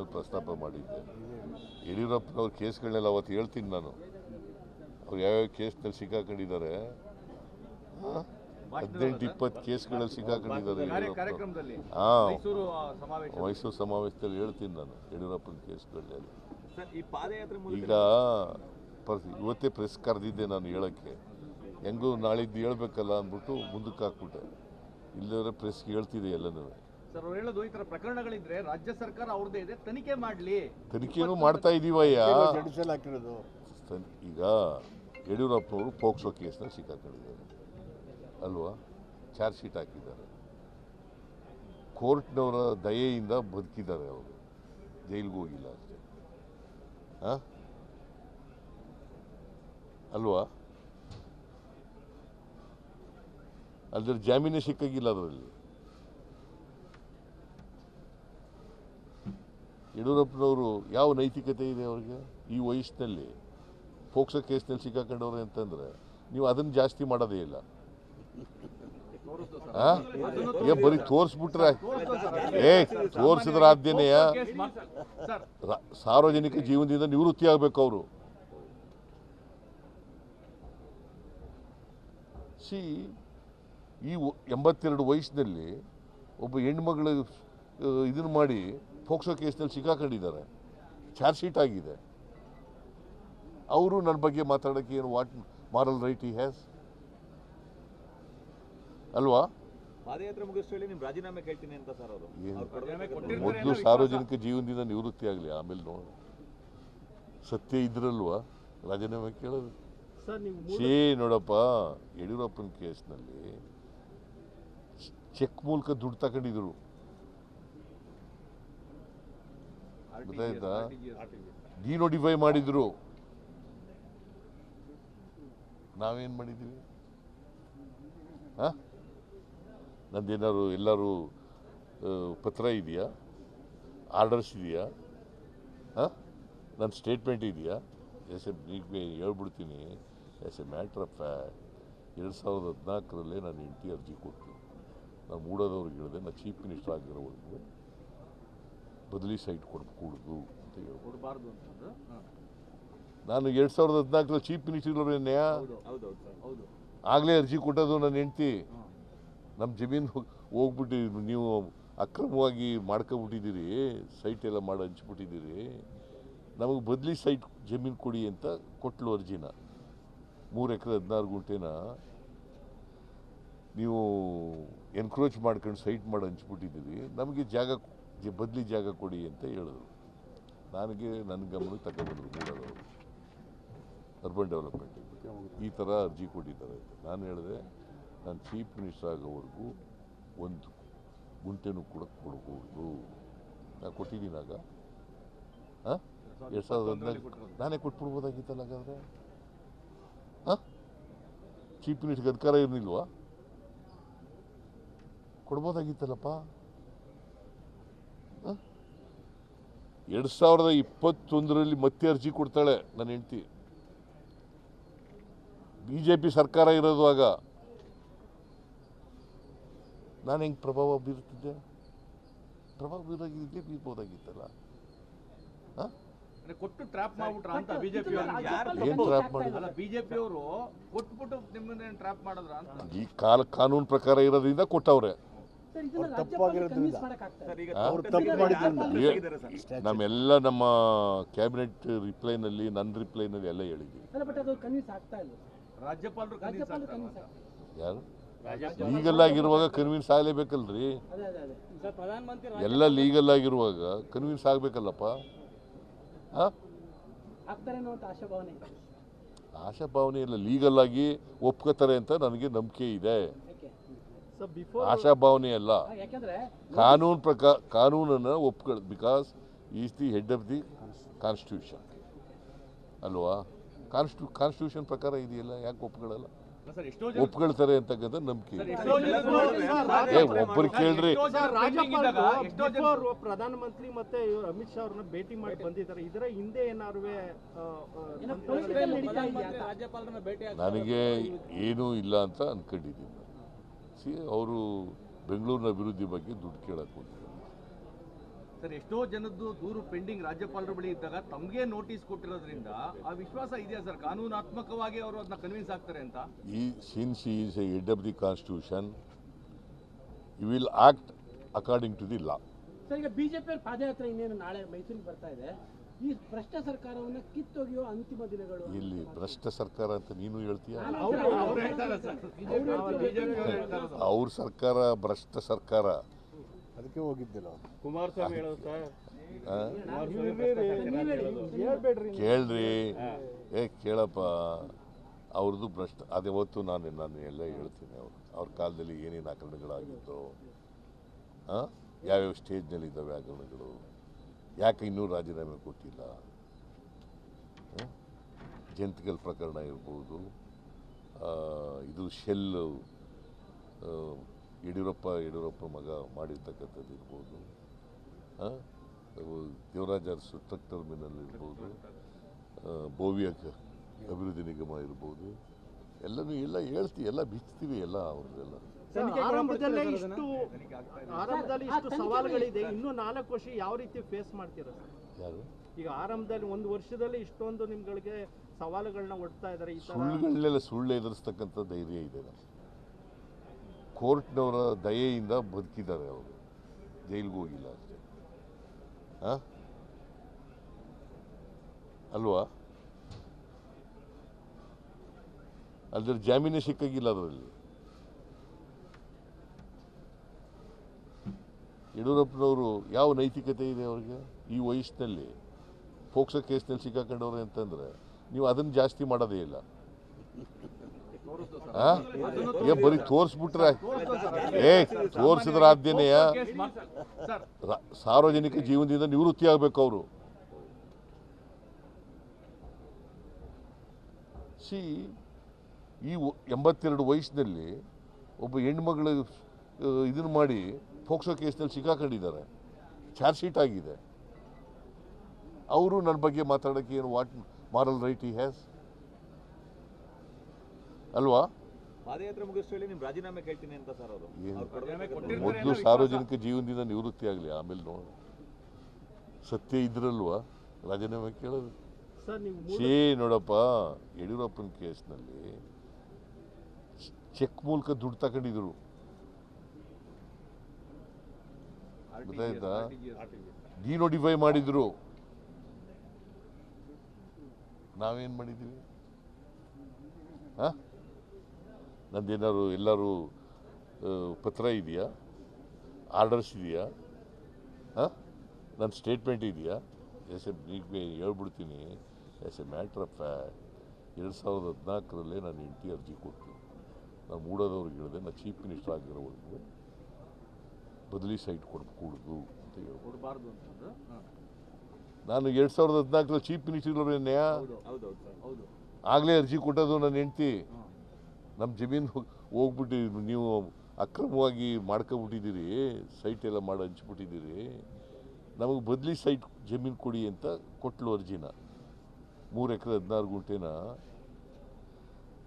ಸಂದರ್ಭದಲ್ಲಿ ಪ್ರಸ್ತಾಪ ಮಾಡಿದ್ದೆ. ಯಡಿಯೂರಪ್ಪನವ್ರ ಕೇಸ್ಗಳನ್ನೆಲ್ಲ ಅವತ್ತು ಹೇಳ್ತೀನಿ ನಾನು. ಅವ್ರು ಯಾವ್ಯಾವ ಕೇಸ್ನಲ್ಲಿ ಸಿಕ್ಕಾಕೊಂಡಿದ್ದಾರೆ, 18-20 ಕೇಸ್ಗಳಲ್ಲಿ ಸಿಕ್ಕಾಕೊಂಡಿದ್ದಾರೆ. ಮೈಸೂರು ಸಮಾವೇಶದಲ್ಲಿ ಹೇಳ್ತೀನಿ ನಾನು ಯಡಿಯೂರಪ್ಪನ ಕೇಸ್ಗಳಲ್ಲಿ. ಈಗ ಇವತ್ತೇ ಪ್ರೆಸ್ ಕರೆದಿದ್ದೆ ನಾನು ಹೇಳೋಕ್ಕೆ, ಹೆಂಗೂ ನಾಳಿದ್ದು ಹೇಳ್ಬೇಕಲ್ಲ ಅಂದ್ಬಿಟ್ಟು ಮುಂದಕ್ಕೆ ಹಾಕ್ಬಿಟ್ಟೆ. ಇಲ್ಲದ್ರೆ ಪ್ರೆಸ್ಗೆ ಹೇಳ್ತಿದೆ ಎಲ್ಲನೂ. ಸರ್ ಅವ್ರು ಹೇಳೋದು ಈ ಥರ ಪ್ರಕರಣಗಳಿದ್ರೆ ರಾಜ್ಯ ಸರ್ಕಾರ ಅವ್ರದ್ದೇ ಇದೆ, ತನಿಖೆ ಮಾಡಲಿ. ತನಿಖೆನೂ ಮಾಡ್ತಾ ಇದೀವಯ್ಯ. ಈಗ ಯಡಿಯೂರಪ್ಪನವರು ಪೋಕ್ಸೋ ಕೇಸ್ನಲ್ಲಿ ಸಿಕ್ಕಾಕೊಂಡಿದ್ದಾರೆ ಅಲ್ವಾ, ಚಾರ್ಜ್ ಶೀಟ್ ಹಾಕಿದ್ದಾರೆ. ಕೋರ್ಟ್ನವರ ದಯೆಯಿಂದ ಬದುಕಿದ್ದಾರೆ, ಅವರು ಜೈಲಿಗೆ ಹೋಗಿಲ್ಲ ಅಷ್ಟೇ ಅಲ್ವಾ. ಅದ್ರ ಜಾಮೀನೇ ಸಿಕ್ಕಾಗಿಲ್ಲ ಅದರಲ್ಲಿ. ಯಡಿಯೂರಪ್ಪನವರು ಯಾವ ನೈತಿಕತೆ ಇದೆ ಅವ್ರಿಗೆ ಈ ವಯಸ್ಸಿನಲ್ಲಿ? ಪೋಕ್ಸೋ ಕೇಸ್ನಲ್ಲಿ ಸಿಕ್ಕಾಕೊಂಡವ್ರೆ ಅಂತಂದ್ರೆ ನೀವು ಅದನ್ನು ಜಾಸ್ತಿ ಮಾಡೋದೇ ಇಲ್ಲ. ಬರೀ ತೋರಿಸ್ಬಿಟ್ರೆ ತೋರಿಸಿದ್ರಾದ್ದೇನೆಯ ಸಾರ್ವಜನಿಕ ಜೀವನದಿಂದ ನಿವೃತ್ತಿ ಆಗ್ಬೇಕು ಅವರು. ಈ 82 ವಯಸ್ಸಿನಲ್ಲಿ ಒಬ್ಬ ಹೆಣ್ಮಗಳು ಇದನ್ನು ಮಾಡಿ ಪೋಕ್ಸೋ ಕೇಸ್ನಲ್ಲಿ ಸಿಕ್ಕಾಕೊಂಡಿದ್ದಾರೆ, ಚಾರ್ಜ್ ಶೀಟ್ ಆಗಿದೆ. ಅವರು ನನ್ನ ಬಗ್ಗೆ ಮಾತಾಡೋಕ್ಕೆ ಏನು what moral right he has ಅಲ್ವಾ? ಮೊದಲು ಸಾರ್ವಜನಿಕ ಜೀವನದಿಂದ ನಿವೃತ್ತಿ ಆಗಲಿ, ಆಮೇಲೆ ನೋಡಿ. ಸತ್ಯ ಇದ್ರಲ್ವಾ ರಾಜೀನಾಮೆ ಕೇಳೋದು? ನೋಡಪ್ಪ, ಯಡಿಯೂರಪ್ಪನ ಕೇಸ್ನಲ್ಲಿ ಚೆಕ್ ಮೂಲಕ ದುಡ್ಡು ತಗೊಂಡಿದ್ರು, ಗೊತ್ತಾಯ್ತಾ? ಡಿನೋಟಿಫೈ ಮಾಡಿದ್ರು. ನಾವೇನು ಮಾಡಿದ್ದೀವಿ? ನಂದೇನಾದ್ರು ಎಲ್ಲರೂ ಪತ್ರ ಇದೆಯಾ, ಆರ್ಡರ್ಸ್ ಇದೆಯಾ, ನನ್ನ ಸ್ಟೇಟ್ಮೆಂಟ್ ಇದೆಯಾ? ಈಗ ಹೇಳ್ಬಿಡ್ತೀನಿ. As a matter of fact 2014 ನಾನು ಹೆಂಡತಿ ಅರ್ಜಿ ಕೊಟ್ಟು ನಾನು ಮೂಡೋದವ್ರಿಗೆ ಹೇಳಿದೆ, ನಾನು ಚೀಫ್ ಮಿನಿಸ್ಟರ್ ಆಗಿರೋವರೆಗೂ ಬದಲಿ ಸೈಟ್ ಕೊಡಕೂಡ್ದು ಅಂತ ಹೇಳ್ಕೊಡ್ಬಾರ್ದು ಅಂತಂದ್ರೆ ನಾನು 2014 ಚೀಫ್ ಮಿನಿಸ್ಟರ್ ಆಗಲೇ ಅರ್ಜಿ ಕೊಟ್ಟದು. ನನ್ನ ಹೆಂಡತಿ ನಮ್ಮ ಜಮೀನು ಹೋಗ್ಬಿಟ್ಟು ನೀವು ಅಕ್ರಮವಾಗಿ ಮಾಡ್ಕೊಬಿಟ್ಟಿದ್ದೀರಿ, ಸೈಟ್ ಎಲ್ಲ ಮಾಡಿ ಹಂಚ್ಬಿಟ್ಟಿದ್ದೀರಿ, ನಮಗೆ ಬದಲಿ ಸೈಟ್ ಜಮೀನು ಕೊಡಿ ಅಂತ ಕೊಟ್ಲು ಅರ್ಜಿನ. 3 ಎಕರೆ 16 ಗುಂಟೆನ ನೀವು ಎನ್ಕ್ರೋಚ್ ಮಾಡ್ಕೊಂಡು ಸೈಟ್ ಮಾಡಿ ಹಂಚ್ಬಿಟ್ಟಿದ್ದೀರಿ, ನಮಗೆ ಬದಲಿ ಜಾಗ ಕೊಡಿ ಅಂತ ಹೇಳಿದ್ರು. ನನ್ನ ಗಮನಕ್ಕೆ ತಗೊಂಡ್ಬಂದ್ರು ಮೂಡೋದವರು ಅರ್ಬನ್ ಡೆವಲಪ್ಮೆಂಟಿಗೆ ಈ ಥರ ಅರ್ಜಿ ಕೊಟ್ಟಿದ್ದಾರೆ. ನಾನು ಹೇಳಿದೆ, ನಾನು ಚೀಫ್ ಮಿನಿಸ್ಟರ್ ಆಗೋವರೆಗೂ 1 ಗುಂಟೆನೂ ಕೂಡ ಕೊಡಕೂಡ್ದು. ನಾನು ಕೊಟ್ಟಿದ್ದೀನಾಗ 2014 ನಾನೇ ಕೊಟ್ಬಿಡ್ಬೋದಾಗಿತ್ತಲ್ಲ. ಹಾಗಾದರೆ ಚೀಫ್ ಮಿನಿಸ್ಟರ್ಗೆ ಅಧಿಕಾರ ಇರಲಿಲ್ವಾ? ಕೊಡ್ಬೋದಾಗಿತ್ತಲ್ಲಪ್ಪ. 2021 ಮತ್ತೆ ಅರ್ಜಿ ಕೊಡ್ತಾಳೆ ನನ್ನ ಹೆಂಡತಿ. ಬಿಜೆಪಿ ಸರ್ಕಾರ ಇರೋದು ಆಗ. ನಾನು ಹೆಂಗೆ ಪ್ರಭಾವ ಬೀರ್ತಿದ್ದೆ? ಪ್ರಭಾವ ಬೀರ್ಬೋದಾಗಿತ್ತಲ್ಲ. ಕೊಟ್ಟು ಟ್ರ್ಯಾಪ್ ಮಾಡ್ಬಿಟ್ರ ಅಂತ ಬಿಜೆಪಿ ಏನ್ ಟ್ರ್ಯಾಪ್ ಮಾಡಿದ್ರು? ಬಿಜೆಪಿ ಅವರು ಕೊಟ್ಬಿಟ್ಟು ನಿಮ್ಮನ್ನ ಟ್ರ್ಯಾಪ್ ಮಾಡಿದ್ರ ಅಂತ. ಈ ಕಾನೂನು ಪ್ರಕಾರ ಇರೋದ್ರಿಂದ ಕೊಟ್ಟವ್ರೆ. ನಮ್ಮೆಲ್ಲ ನಮ್ಮ ಕ್ಯಾಬಿನೆಟ್ ರಿಪ್ಲೈನಲ್ಲಿ, ನನ್ನ ರಿಪ್ಲೈನಲ್ಲಿ ಎಲ್ಲ ಹೇಳಿದ್ದೀವಿ. ಯಾರು ಲೀಗಲ್ ಆಗಿರುವಾಗ ಕನ್ವಿನ್ಸ್ ಆಗಲೇಬೇಕಲ್ರಿ. ಎಲ್ಲ ಲೀಗಲ್ ಆಗಿರುವಾಗ ಕನ್ವಿನ್ಸ್ ಆಗಬೇಕಲ್ಲಪ್ಪ. ಆಶಾಭಾವನೆ ಇಲ್ಲ, ಲೀಗಲ್ ಆಗಿ ಒಪ್ಕೋತಾರೆ ಅಂತ ನನಗೆ ನಂಬಿಕೆ ಇದೆ. ಆಶಾಭಾವನೆ ಅಲ್ಲ, ಕಾನೂನನ್ನು ಒಪ್ಕೊಳ್ಳ. Because is the head of the constitution ಅಲ್ವಾ? ಕಾನ್ಸ್ಟಿಟ್ಯೂಷನ್ ಪ್ರಕಾರ ಇದೆಯಲ್ಲ, ಯಾಕೆ ಒಪ್ಕೊಳ್ಳಲ್ಲ? ಒಪ್ಕೊಳ್ತಾರೆ ಅಂತಕ್ಕಂಥ ನಂಬಿಕೆ. ಒಬ್ಬರು ಕೇಳ್ರಿ, ಪ್ರಧಾನಮಂತ್ರಿ ಮತ್ತೆ ಅಮಿತ್ ಶಾ ಅವ್ರನ್ನ ಭೇಟಿ ಮಾಡಿ ಬಂದಿದ್ದಾರೆ. ಇದರ ಹಿಂದೆ ಏನಾದ್ರು ನನಗೆ ಏನೂ ಇಲ್ಲ ಅಂತ ಅನ್ಕೊಂಡಿದ್ದೀನಿ. ಅವರು ಬೆಂಗಳೂರಿನ ಅಭಿವೃದ್ಧಿ ಬಗ್ಗೆ ದುಡ್ಡು ಕೇಳಕ್ಕೆ ಹೋಗಿದ್ದಾರೆ. ಸರ್, ಎಷ್ಟೋ ಜನದ್ದು ದೂರು ಪೆಂಡಿಂಗ್ ರಾಜ್ಯಪಾಲರ ಬಳಿ ಇದ್ದಾಗ ತಮಗೆ ನೋಟಿಸ್ ಕೊಟ್ಟಿರೋದ್ರಿಂದ ಆ ವಿಶ್ವಾಸ ಇದೆಯಾ ಸರ್, ಕಾನೂನಾತ್ಮಕವಾಗಿ ಅವರು ಅದನ್ನ ಕನ್ವಿನ್ಸ್ ಆಗ್ತಾರೆ ಅಂತ? Since he is a head of the constitution, he will act according to the law. Sir, ಈಗ ಬಿಜೆಪಿ ಅವ್ರ ಪಾದಯಾತ್ರೆ ಇನ್ನೇನು ನಾಳೆ ಮೈಸೂರಿಗೆ ಬರ್ತಾ ಇದೆ. ಈ ಭ್ರಷ್ಟ ಸರ್ಕಾರವನ್ನು ಕಿತ್ತೊಗೆಯುವ ಅಂತಿಮ ದಿನಗಳು. ಇಲ್ಲಿ ಭ್ರಷ್ಟ ಸರ್ಕಾರ ಅಂತ ನೀನು ಹೇಳ್ತೀಯ? ಅವ್ರು ಹೇಳ್ತಾರೆ ಸರ್, ಬಿಜೆಪಿ ಅವರು ಹೇಳ್ತಾರೆ ಸರ್. ಅವ್ರ ಸರ್ಕಾರ ಭ್ರಷ್ಟ ಸರ್ಕಾರ. ಅದಕ್ಕೆ ಹೋಗಿದ್ದಿಲ್ಲ ಕುಮಾರಸ್ವಾಮಿ ಹೇಳೋದು ಸರ್. ಆ? ಹೇಳ್ಬೇಡ್ರಿ. ಕೇಳ್ರಿ, ಕೇಳಪ್ಪ, ಅವ್ರದ್ದು ಭ್ರಷ್ಟ. ಅದೇ ಹೊತ್ತು ನಾನು ಎಲ್ಲ ಹೇಳ್ತೀನಿ. ಅವ್ರ ಕಾಲದಲ್ಲಿ ಏನೇನು ಹಗರಣಗಳಾಗಿತ್ತು, ಯಾವ್ಯಾವ ಸ್ಟೇಜ್ನಲ್ಲಿ ಇದ್ದಾವೆ ಹಗರಣಗಳು, ಯಾಕೆ ಇನ್ನೂ ರಾಜೀನಾಮೆ ಕೊಟ್ಟಿಲ್ಲ, ಜಂತಿಕಲ್ ಪ್ರಕರಣ ಇರ್ಬೋದು, ಇದು ಶೆಲ್ಲು ಯಡಿಯೂರಪ್ಪ ಮಗ ಮಾಡಿರ್ತಕ್ಕಂಥದ್ದು ಇರ್ಬೋದು, ದೇವರಾಜ ಟ್ರಕ್ ಟರ್ಮಿನಲ್ ಇರ್ಬೋದು, ಬೋವಿಯ ಅಭಿವೃದ್ಧಿ ನಿಗಮ ಇರ್ಬೋದು, ಎಲ್ಲ ಹೇಳ್ತೀವಿ, ಎಲ್ಲ ಬಿಚ್ತೀವಿ, ಎಲ್ಲ ಅವ್ರದ್ದೆಲ್ಲ. ಆರಂಭದಲ್ಲೇ ಇಷ್ಟು ಸವಾಲುಗಳಿದೆ, ಇನ್ನೂ 4 ವರ್ಷ ಯಾವ ರೀತಿ ಫೇಸ್ ಮಾಡ್ತೀರಾ ಸರ್? ಯಾರು ಈಗ ಆರಂಭದಲ್ಲಿ 1 ವರ್ಷದಲ್ಲಿ ಇಷ್ಟೊಂದು ನಿಮ್ಗಳಿಗೆ ಸವಾಲುಗಳನ್ನ ಒಡ್ತಾ ಇದ್ದಾರೆ. ಈ ತರ ಸುಳ್ಳುಗಳನ್ನೆಲ್ಲ ಸುಳ್ಳು ಎದುರಿಸ್ತಕ್ಕಂಥ ಧೈರ್ಯ ಇದೆ. ಕೋರ್ಟ್ನವರ ದಯೆಯಿಂದ ಬದುಕಿದ್ದಾರೆ ಅವರು, ಜೈಲಿಗೆ ಹೋಗಿಲ್ಲ ಅಷ್ಟೇ. ಅಲ್ವಾ? ಅದ್ರ ಜಾಮೀನೇ ಸಿಕ್ಕಾಗಿಲ್ಲ ಅದರಲ್ಲಿ. ಯಡಿಯೂರಪ್ಪನವರು ಯಾವ ನೈತಿಕತೆ ಇದೆ ಅವ್ರಿಗೆ? ಈ ವಯಸ್ಸಿನಲ್ಲಿ ಪೋಕ್ಸೋ ಕೇಸ್ನಲ್ಲಿ ಸಿಕ್ಕಾಕೊಂಡವ್ರೆ ಅಂತಂದ್ರೆ ನೀವು ಅದನ್ನು ಜಾಸ್ತಿ ಮಾಡೋದೇ ಇಲ್ಲ. ಬರೀ ತೋರಿಸ್ಬಿಟ್ರೆ ತೋರಿಸಿದ್ರಾದ್ದೇನೆಯ ಸಾರ್ವಜನಿಕ ಜೀವನದಿಂದ ನಿವೃತ್ತಿ ಆಗ್ಬೇಕು ಅವರು. ಈ 82 ವಯಸ್ಸಿನಲ್ಲಿ ಒಬ್ಬ ಹೆಣ್ಮಗಳು ಇದನ್ನು ಮಾಡಿ ಪೋಕ್ಸೋ ಕೇಸ್ನಲ್ಲಿ ಸಿಕ್ಕಾಕೊಂಡಿದ್ದಾರೆ, ಚಾರ್ಜ್ ಶೀಟ್ ಆಗಿದೆ. ಅವರು ನನ್ನ ಬಗ್ಗೆ ಮಾತಾಡೋಕ್ಕೆ ಏನು what moral right he has ಅಲ್ವಾ? ಪಾದಯಾತ್ರೆ ಮುಗಿಸ್ಕೊಳ್ಳಿ, ನಿಮ್ ರಾಜೀನಾಮೆ ಕೇಳ್ತೀನಿ ಅಂತ ಸರ್ ಅವರು. ಮೊದಲು ಸಾರ್ವಜನಿಕ ಜೀವನದಿಂದ ನಿವೃತ್ತಿ ಆಗಲಿ, ಆಮೇಲೆ ನೋಡಿ. ಸತ್ಯ ಇದ್ರಲ್ವಾ ರಾಜೀನಾಮೆ ಕೇಳೋದು? ನೋಡಪ್ಪ, ಯಡಿಯೂರಪ್ಪನ ಕೇಸ್ನಲ್ಲಿ ಚೆಕ್ ಮೂಲಕ ದುಡ್ಡು ತಗೊಂಡಿದ್ರು, ಗೊತ್ತಾಯ್ತಾ? ಡಿನೋಟಿಫೈ ಮಾಡಿದ್ರು. ನಾವೇನು ಮಾಡಿದ್ದೀವಿ? ನಂದೇನಾದ್ರು ಎಲ್ಲರೂ ಪತ್ರ ಇದೆಯಾ, ಆರ್ಡರ್ಸ್ ಇದೆಯಾ, ನನ್ನ ಸ್ಟೇಟ್ಮೆಂಟ್ ಇದೆಯಾ? ಈಗ ಹೇಳ್ಬಿಡ್ತೀನಿ. As a matter of fact 2014 ನಾನು ಹೆಂಡತಿ ಅರ್ಜಿ ಕೊಟ್ಟು ನಾನು ಮೂಡೋದವ್ರಿಗೆ ಹೇಳಿದೆ, ನಾನು ಚೀಫ್ ಮಿನಿಸ್ಟರ್ ಆಗಿರೋವರೆಗೂ ಬದಲಿ ಸೈಟ್ ಕೊಡಕೂಡ್ದು ಅಂತ ಹೇಳ್ಬೋದು. ನಾನು 2014 ಚೀಫ್ ಮಿನಿಸ್ಟರ್ ಆಗಲೇ ಅರ್ಜಿ ಕೊಟ್ಟದು ನನ್ನ ಹೆಂಡತಿ. ನಮ್ಮ ಜಮೀನು ಹೋಗ್ಬಿಟ್ಟು ನೀವು ಅಕ್ರಮವಾಗಿ ಮಾಡ್ಕೊಬಿಟ್ಟಿದ್ದೀರಿ, ಸೈಟ್ ಎಲ್ಲ ಮಾಡಿ ಹಂಚ್ಬಿಟ್ಟಿದ್ದೀರಿ, ನಮಗೆ ಬದಲಿ ಸೈಟ್ ಜಮೀನು ಕೊಡಿ ಅಂತ ಕೊಟ್ಲು ಅರ್ಜಿನ. 3 ಎಕರೆ 16 ಗುಂಟೆನ